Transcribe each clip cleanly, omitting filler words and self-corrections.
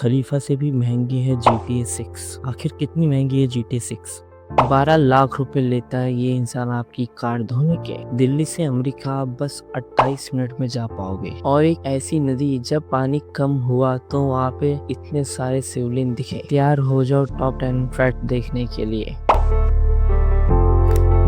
खलीफा से भी महंगी है GTA 6। आखिर कितनी महंगी है GTA 6? 12 लाख रुपए लेता है ये इंसान आपकी कार धोने के। दिल्ली से अमेरिका आप बस 28 मिनट में जा पाओगे। और एक ऐसी नदी जब पानी कम हुआ तो वहाँ पे इतने सारे शिवलिंग दिखे। तैयार हो जाओ टॉप 10 फैक्ट देखने के लिए।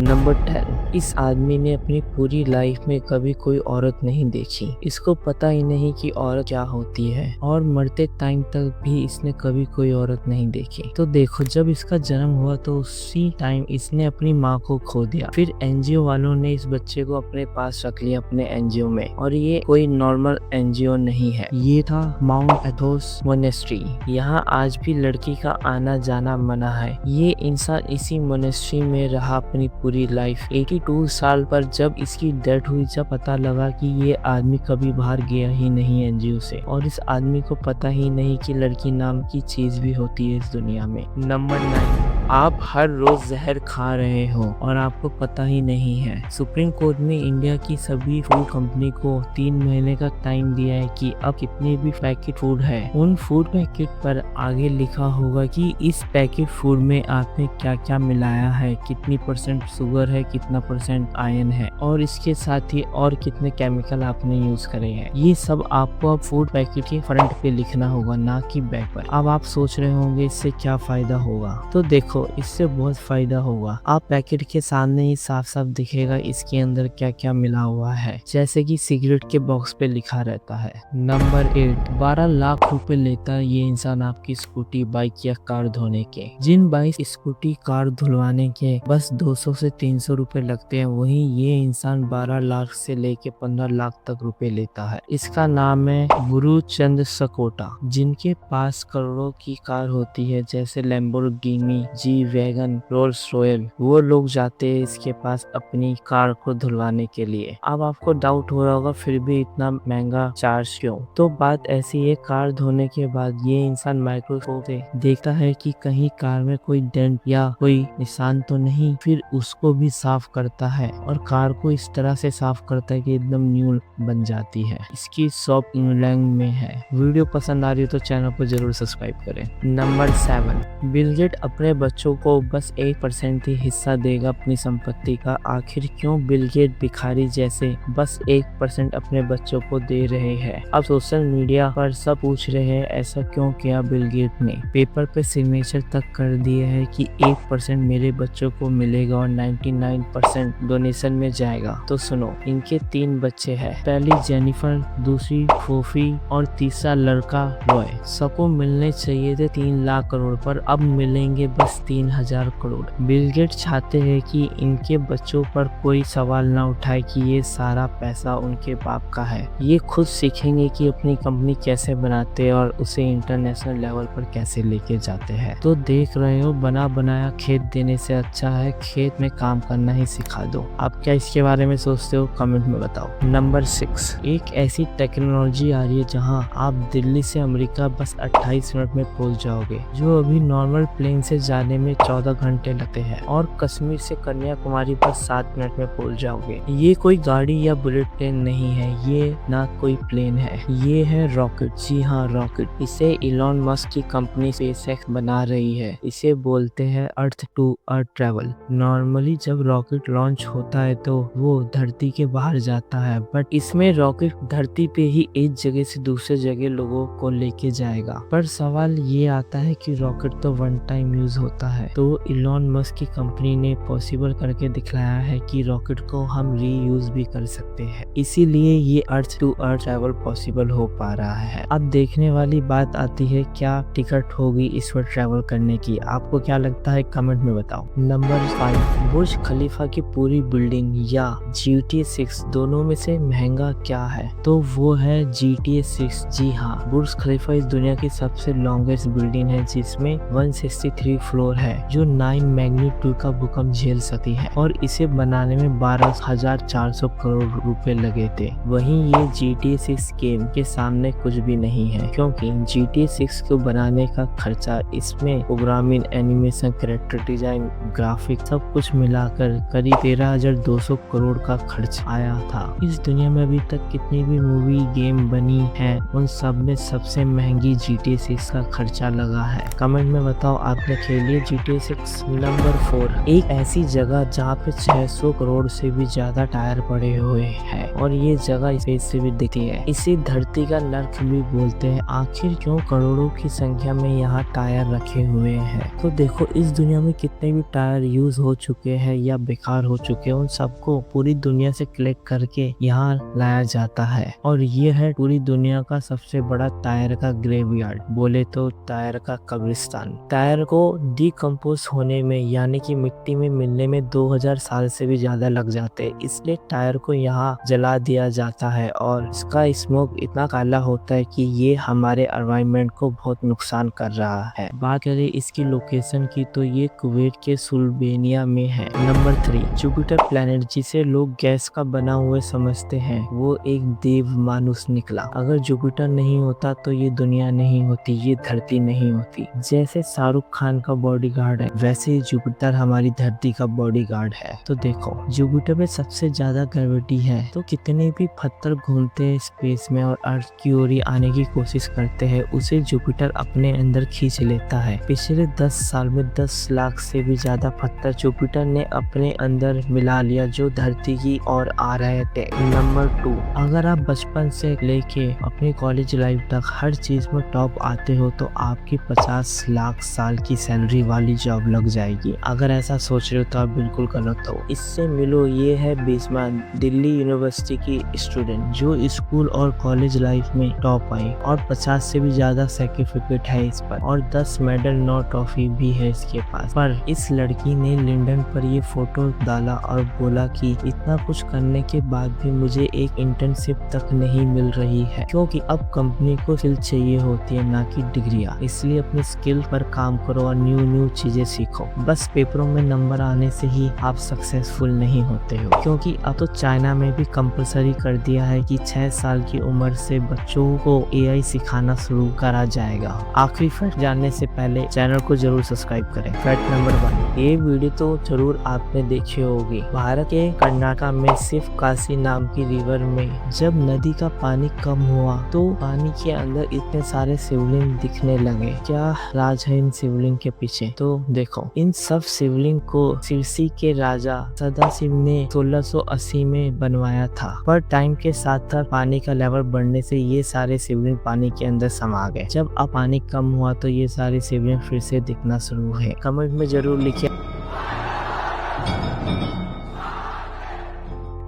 नंबर 10। इस आदमी ने अपनी पूरी लाइफ में कभी कोई औरत नहीं देखी। इसको पता ही नहीं कि औरत क्या होती है और मरते टाइम तक भी इसने कभी कोई औरत नहीं देखी। तो देखो, जब इसका जन्म हुआ तो उसी टाइम इसने अपनी माँ को खो दिया। फिर एनजीओ वालों ने इस बच्चे को अपने पास रख लिया अपने एनजीओ में। और ये कोई नॉर्मल एनजीओ नहीं है, ये था माउंट एथोस मोनेस्ट्री। यहाँ आज भी लड़की का आना जाना मना है। ये इंसान इसी मोनेस्ट्री में रहा अपनी पूरी लाइफ 82 साल पर। जब इसकी डेथ हुई, जब पता लगा कि ये आदमी कभी बाहर गया ही नहीं एनजीओ से, और इस आदमी को पता ही नहीं कि लड़की नाम की चीज भी होती है इस दुनिया में। नंबर 9। आप हर रोज जहर खा रहे हो और आपको पता ही नहीं है। सुप्रीम कोर्ट ने इंडिया की सभी फूड कंपनी को 3 महीने का टाइम दिया है कि अब कितने भी पैकेट फूड है, उन फूड पैकेट पर आगे लिखा होगा कि इस पैकेट फूड में आपने क्या क्या मिलाया है, कितनी % शुगर है, कितना % आयरन है, और इसके साथ ही और कितने केमिकल आपने यूज करे हैं। ये सब आपको अब फूड पैकेट के फ्रंट पे लिखना होगा, ना कि बैक पर। अब आप सोच रहे होंगे इससे क्या फायदा होगा। तो देखो, इससे बहुत फायदा होगा। आप पैकेट के सामने ही साफ साफ दिखेगा इसके अंदर क्या क्या मिला हुआ है, जैसे कि सिगरेट के बॉक्स पे लिखा रहता है। नंबर 8। 12 लाख रुपए लेता है ये इंसान आपकी स्कूटी, बाइक या कार धोने के। जिन बाइक, स्कूटी, कार धुलवाने के बस 200 से 300 रुपए लगते हैं, वहीं ये इंसान 12 लाख से लेके 15 लाख तक रुपए लेता है। इसका नाम है गुरुचंद सकोटा, जिनके पास करोड़ों की कार होती है, जैसे Lamborghini, G Wagon, Rolls Royal. वो लोग जाते हैं इसके पास अपनी कार को धुलवाने के लिए। अब आपको डाउट हो रहा होगा फिर भी इतना महंगा चार्ज क्यों? तो बात ऐसी है, कार धोने के बाद ये इंसान माइक्रोस्कोप से देखता है कि कहीं कार में कोई डेंट या कोई निशान तो नहीं, फिर उसको भी साफ करता है और कार को इस तरह से साफ करता है कि एकदम न्यू बन जाती है। इसकी शॉप इंग्लैंड में है। वीडियो पसंद आ रही हो तो चैनल को जरूर सब्सक्राइब करें। नंबर 7। बिल गेट अपने बच्चों को बस 1% ही हिस्सा देगा अपनी संपत्ति का। आखिर क्यों बिल गेट भिखारी जैसे बस 1% अपने बच्चों को दे रहे हैं? अब सोशल मीडिया पर सब पूछ रहे हैं ऐसा क्यों किया बिल गेट ने। पेपर पे सिग्नेचर तक कर दिए है कि 1% मेरे बच्चों को मिलेगा और 99% डोनेशन में जाएगा। तो सुनो, इनके 3 बच्चे हैं। पहली जेनिफर, दूसरी फोफी और तीसरा लड़का रॉय। सबको मिलने चाहिए थे 3 लाख करोड़, पर अब मिलेंगे बस 3000 करोड़। बिल गेट चाहते हैं कि इनके बच्चों पर कोई सवाल ना उठाए कि ये सारा पैसा उनके बाप का है। ये खुद सीखेंगे कि अपनी कंपनी कैसे बनाते हैं और उसे इंटरनेशनल लेवल पर कैसे लेके जाते हैं। तो देख रहे हो, बना बनाया खेत देने से अच्छा है खेत में काम करना ही सिखा दो। आप क्या इसके बारे में सोचते हो? कमेंट में बताओ। नंबर 6। एक ऐसी टेक्नोलॉजी आ रही है जहां आप दिल्ली से अमेरिका बस 28 मिनट में पहुंच जाओगे, जो अभी नॉर्मल प्लेन से जाने में 14 घंटे लगते हैं, और कश्मीर से कन्याकुमारी बस 7 मिनट में पहुंच जाओगे। ये कोई गाड़ी या बुलेट ट्रेन नहीं है, ये ना कोई प्लेन है, ये है रॉकेट। जी हाँ, रॉकेट। इसे इलॉन मस्क की कंपनी स्पेसएक्स बना रही है। इसे बोलते हैं earth to earth travel. Normally जब रॉकेट लॉन्च होता है तो वो धरती के बाहर जाता है, बट इसमें रॉकेट धरती पे ही एक जगह से दूसरे जगह लोगों को लेके जाएगा। पर सवाल ये आता है कि रॉकेट तो 1 टाइम यूज होता है, तो इलॉन मस्क की कंपनी ने पॉसिबल करके दिखलाया है कि रॉकेट को हम रीयूज भी कर सकते हैं। इसीलिए ये earth to earth travel possible हो पा रहा है। अब देखने वाली बात आती है, क्या टिकट होगी इस पर ट्रैवल करने की? आपको क्या लगता है? कमेंट में बताओ। नंबर 5। बुर्ज खलीफा की पूरी बिल्डिंग या GTA 6 दोनों में से महंगा क्या है? तो वो है GTA 6। जी हाँ, बुर्ज खलीफा इस दुनिया की सबसे लॉन्गेस्ट बिल्डिंग है, जिसमें 163 फ्लोर फ्लोर है जो 9 मैग्नीट्यूड का भूकंप झेल सकती है और इसे बनाने में 12,400 करोड़ रुपए लगे थे। वहीं ये GTA 6 गेम के सामने कुछ भी नहीं है, क्योंकि GTA 6 को बनाने का खर्चा, इसमें programming, animation, character design, graphic सब कुछ मिलाकर करीब 13,200 करोड़ का खर्च आया था। इस दुनिया में अभी तक कितनी भी मूवी गेम बनी है उन सब में सबसे महंगी GTA 6 का खर्चा लगा है। कमेंट में बताओ आपने खेली है GTA 6। नंबर 4, एक ऐसी जगह जहाँ पे 600 करोड़ से भी ज्यादा टायर पड़े हुए हैं और ये जगह स्पेस से भी दिखती है। इसी धरती का नर्क भी बोलते हैं। आखिर क्यों करोड़ों की संख्या में यहाँ टायर रखे हुए हैं? तो देखो, इस दुनिया में कितने भी टायर यूज हो चुके हैं या बेकार हो चुके हैं, उन सबको पूरी दुनिया से कलेक्ट करके यहाँ लाया जाता है और ये है पूरी दुनिया का सबसे बड़ा टायर का ग्रेवयार्ड, बोले तो टायर का कब्रिस्तान। टायर को डिकम्पोज होने में यानी कि मिट्टी में मिलने में 2000 साल से भी ज्यादा लग जाते हैं, इसलिए टायर को यहाँ जला दिया जाता है और इसका स्मोक इतना काला होता है कि ये हमारे एनवायरनमेंट को बहुत नुकसान कर रहा है। बात करें इसकी लोकेशन की तो ये कुवैत के सुल्वेनिया में है। नंबर 3, जुपिटर प्लैनेट, जिसे लोग गैस का बना हुआ समझते हैं, वो एक देव मानुष निकला। अगर जुपिटर नहीं होता तो ये दुनिया नहीं होती, ये धरती नहीं होती। जैसे शाहरुख खान का बॉडीगार्ड है, वैसे ही जुपिटर हमारी धरती का बॉडीगार्ड है। तो देखो, जुपिटर में सबसे ज्यादा ग्रेविटी है, तो कितने भी पत्थर घूमते हैं स्पेस में और अर्थ की ओर आने की कोशिश करते हैं, उसे जुपिटर अपने अंदर खींच लेता है। पिछले 10 साल में 10 लाख से भी ज्यादा पत्थर जुपिटर ने अपने अंदर मिला लिया जो धरती की ओर आ रहे थे। नंबर 2, अगर आप बचपन से लेके अपनी कॉलेज लाइफ तक हर चीज में टॉप आते हो तो आपकी 50 लाख साल की सैलरी वाली जॉब लग जाएगी। अगर ऐसा सोच रहे हो तो आप बिल्कुल गलत हो। इससे मिलो, ये है बिस्मा, दिल्ली यूनिवर्सिटी की स्टूडेंट जो स्कूल और कॉलेज लाइफ में टॉप आई और 50 से भी ज्यादा सर्टिफिकेट है इस पर और 10 मेडल 9 ट्रॉफी भी है इसके पास। पर इस लड़की ने लिंक्डइन पर ये फोटो डाला और बोला कि इतना कुछ करने के बाद भी मुझे एक इंटर्नशिप तक नहीं मिल रही है, क्योंकि अब कंपनी को स्किल चाहिए होती है ना कि डिग्रियां। इसलिए अपनी स्किल पर काम करो और न्यू चीजें सीखो। बस पेपरों में नंबर आने से ही आप सक्सेसफुल नहीं होते हो, क्योंकि अब तो चाइना में भी कंपलसरी कर दिया है कि 6 साल की उम्र से बच्चों को AI सिखाना शुरू करा जाएगा। आखिरी फैक्ट जानने से पहले चैनल को जरूर सब्सक्राइब करें। फैक्ट नंबर 1, ये वीडियो तो जरूर आपने देखी होगी। भारत के कर्नाटक में सिर्फ काशी नाम की रिवर में जब नदी का पानी कम हुआ तो पानी के अंदर इतने सारे शिवलिंग दिखने लगे। क्या राज है इन शिवलिंग के पीछे? तो देखो, इन सब शिवलिंग को सिरसी के राजा सदाशिव ने 1680 में बनवाया था, पर टाइम के साथ साथ पानी का लेवल बढ़ने से ये सारे शिवलिंग पानी के अंदर समा गए। जब अब पानी कम हुआ तो ये सारे शिवलिंग फिर से दिखना शुरू हुए। कमेंट में जरूर लिखिए।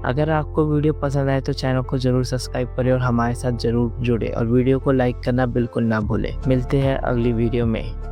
अगर आपको वीडियो पसंद आए तो चैनल को जरूर सब्सक्राइब करें और हमारे साथ जरूर जुड़े और वीडियो को लाइक करना बिल्कुल ना भूलें। मिलते हैं अगली वीडियो में।